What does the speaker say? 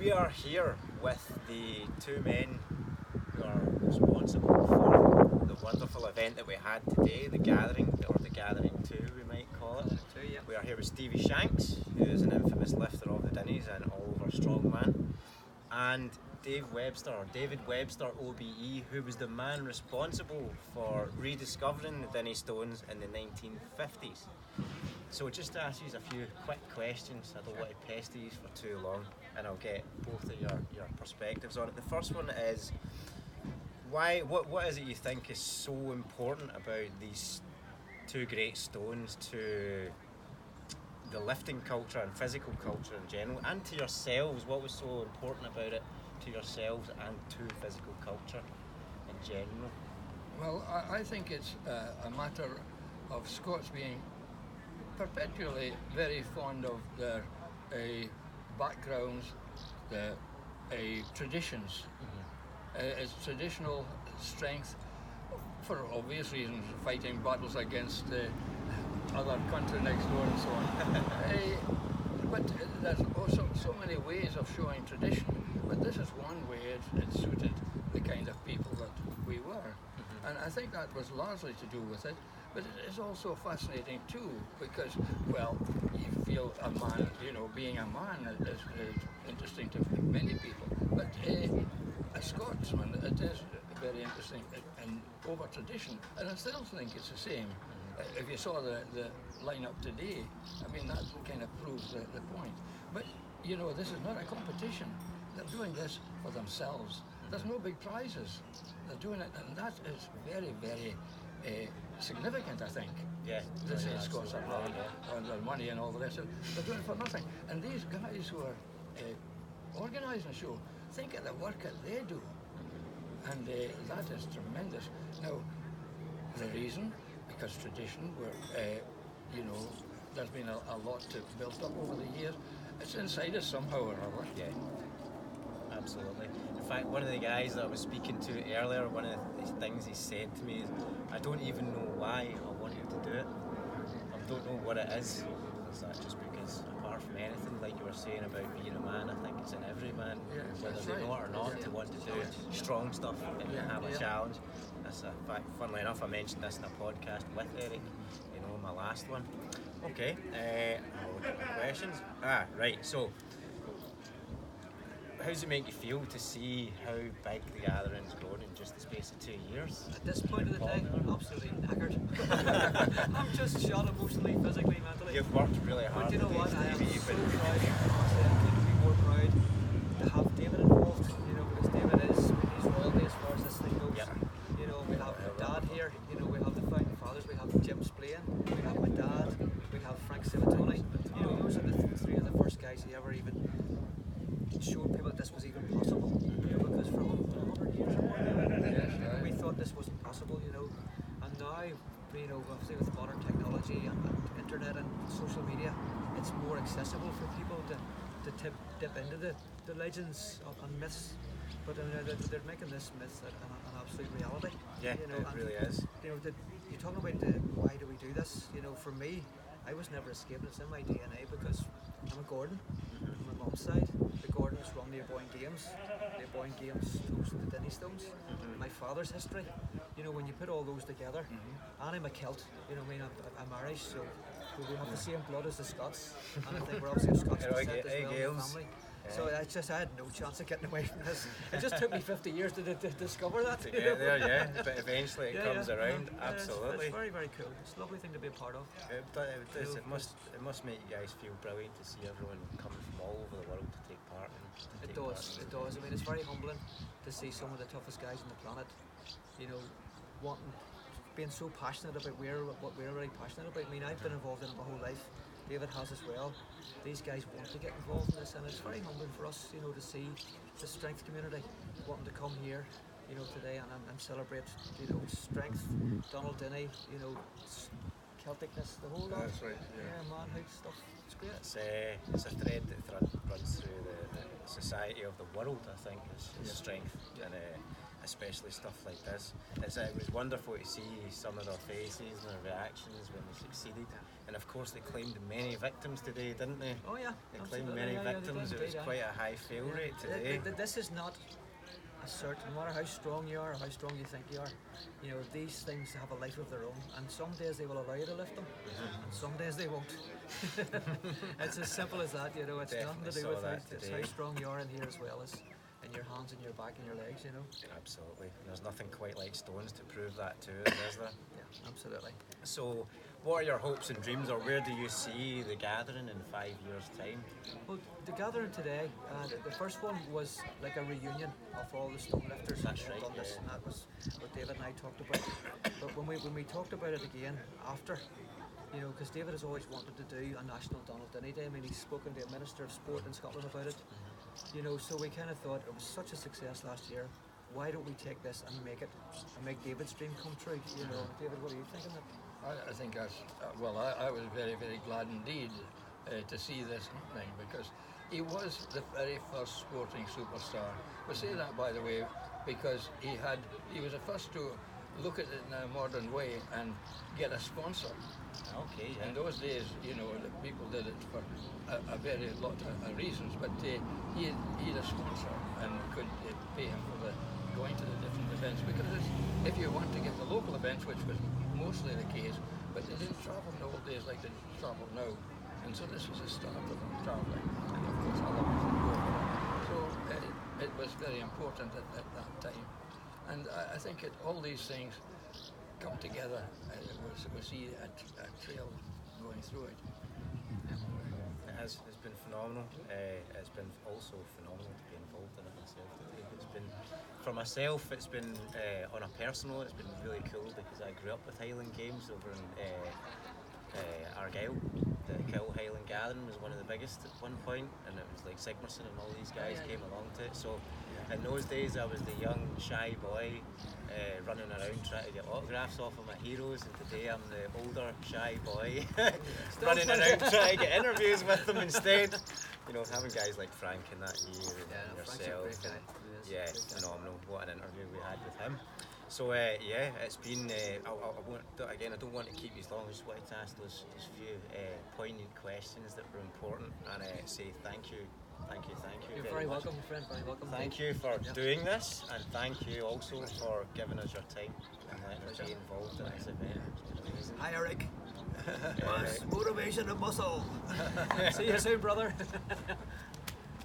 we are here with the two men who are responsible for the wonderful event that we had today, the Gathering, or the Gathering 2 we might call it. We are here with Stevie Shanks, who is an infamous lifter of the Dinnies and all-over strongman, and David Webster OBE, who was the man responsible for rediscovering the Dinnie Stones in the 1950s. So just to ask you a few quick questions, I don't want to pester you for too long, and I'll get both of your perspectives on it. The first one is, what is it you think is so important about these two great stones to the lifting culture and physical culture in general, and to yourselves? What was so important about it to yourselves and to physical culture in general? Well, I think it's a matter of Scots being perpetually very fond of their backgrounds, their traditions. It's traditional strength, for obvious reasons, fighting battles against the other country next door and so on. But there's also so many ways of showing tradition, but this is one way it suited the kind of people that we were. And I think that was largely to do with it, but it is also fascinating too, because, well, you feel a man, being a man is interesting to many people, but a Scotsman, it is very interesting and over tradition, and I still think it's the same. If you saw the lineup today, I mean, that kind of proves the point. But, this is not a competition. They're doing this for themselves. There's no big prizes. They're doing it, and that is very, very significant, I think. Yeah. This is Scots are on their money and all the rest of it. They're doing it for nothing. And these guys who are organising the show, think of the work that they do. And that is tremendous. Now, the reason, because tradition, there's been a lot built up over the years. It's inside us somehow or other. Yeah, absolutely. In fact, one of the guys that I was speaking to earlier, one of the things he said to me is, I don't even know why I wanted to do it. I don't know what it is. Is that just because, apart from anything, like you were saying about being a man, I think it's in every man, whether they know it or not, to want to do strong stuff and have a challenge. That's a fact. Funnily enough, I mentioned this in a podcast with Eric, my last one. Okay, questions? Right, so how does it make you feel to see how big the Gathering's grown in just the space of 2 years? At this point of the day, I'm absolutely knackered. I'm just shot emotionally, physically, mentally. You've worked really hard. But you know what? I am Stevie, so proud. Honestly, I couldn't be more proud to have David involved. Because David he's royalty as far as this thing goes. Yep. We have my dad here. We have the founding fathers. We have Jim Splain. We have my dad. We have Frank Civittoni. Those are the three of the first guys who ever even showed people that this was even possible. Because for 100 years or more, we thought this wasn't possible. And now, obviously with modern technology and internet and social media, it's more accessible for people to dip into the legends and myths. But they're making this myth an absolute reality. Yeah, it really is. You're talking about why do we do this? For me, I was never escaping. It's in my DNA because I'm a Gordon. On my mum's side, the Gordons run the Aboyne Games. The Aboyne Games host the Dinnie Stones. My father's history, when you put all those together, and I'm a Celt, I'm Irish, so we have the same blood as the Scots, and I think we're obviously Scots descent as well in the family. So I had no chance of getting away from this. It just took me 50 years to discover that. But eventually it comes around. Absolutely. It's very, very cool. It's a lovely thing to be a part of. It does. It must make you guys feel brilliant to see everyone coming from all over the world to take part. It does. I mean, it's very humbling to see some of the toughest guys on the planet, being so passionate about what we're really passionate about. I mean, I've been involved in it my whole life. David has as well. These guys want to get involved in this, and it's very humbling for us, to see the strength community wanting to come here, today and celebrate, strength, Donald Dinnie, Celticness, the whole lot. That's right. Manhood stuff. It's great. It's a thread that runs through the society of the world. I think is strength, and especially stuff like this. It was wonderful to see some of their faces and their reactions when they succeeded. And of course they claimed many victims today, didn't they? Oh yeah, They claimed absolutely, many yeah, they victims. did It was indeed, quite a high fail rate today. This is not a certain, no matter how strong you are or how strong you think you are, you know, these things have a life of their own, and some days they will allow you to lift them, and some days they won't. It's as simple as that, you know. It's Definitely nothing to do saw with that it's today. how strong you are in here as well as in your hands and your back and your legs, you know. Absolutely. And there's nothing quite like stones to prove that to us, is there? Yeah, absolutely. So, what are your hopes and dreams, or where do you see the gathering in 5 years' time? Well, the gathering today, the first one was like a reunion of all the stone lifters That's who had right, done this, yeah. and that was what David and I talked about. But when we talked about it again after, you know, because David has always wanted to do a national Donald Dinny Day. I mean, he's spoken to a Minister of Sport in Scotland about it. You know, so we kind of thought it was such a success last year. Why don't we take this and make David's dream come true? You know, David, what are you thinking? I think that's, well, I was very, very glad indeed to see this happening, because he was the very first sporting superstar. We say that, by the way, because he was the first to look at it in a modern way and get a sponsor. Okay, yeah. In those days, you know, the people did it for a very lot of reasons, but he had a sponsor and could pay him for going to the different events, because if you want to get the local events, which was mostly the case, but they didn't travel in the old days like they travel now, and so this was a start of them travelling, and of course other people. So it was very important at that time, and I think all these things come together. We see a trail going through it. It's been phenomenal. It's been also phenomenal to be involved in it myself today. For myself, it's been on a personal, it's been really cool because I grew up with Highland Games over in Argyll. The Kill Highland Gathering was one of the biggest at one point, and it was like Sigmarsson and all these guys came along to it. So in those days I was the young, shy boy running around trying to get autographs off of my heroes, and today I'm the older, shy boy running around trying to get interviews with them instead. You know, having guys like Frank in that year and yourself. Yeah, phenomenal. What an interview we had with him. So yeah, it's been. I don't want to keep you long. I just wanted to ask those few poignant questions that were important, and say thank you. You're very welcome, friend. Very welcome. Thank you for doing this, and thank you also for giving us your time and letting us be involved in this event. Amazing. Hi, Eric. Motivation and muscle. See you soon, brother.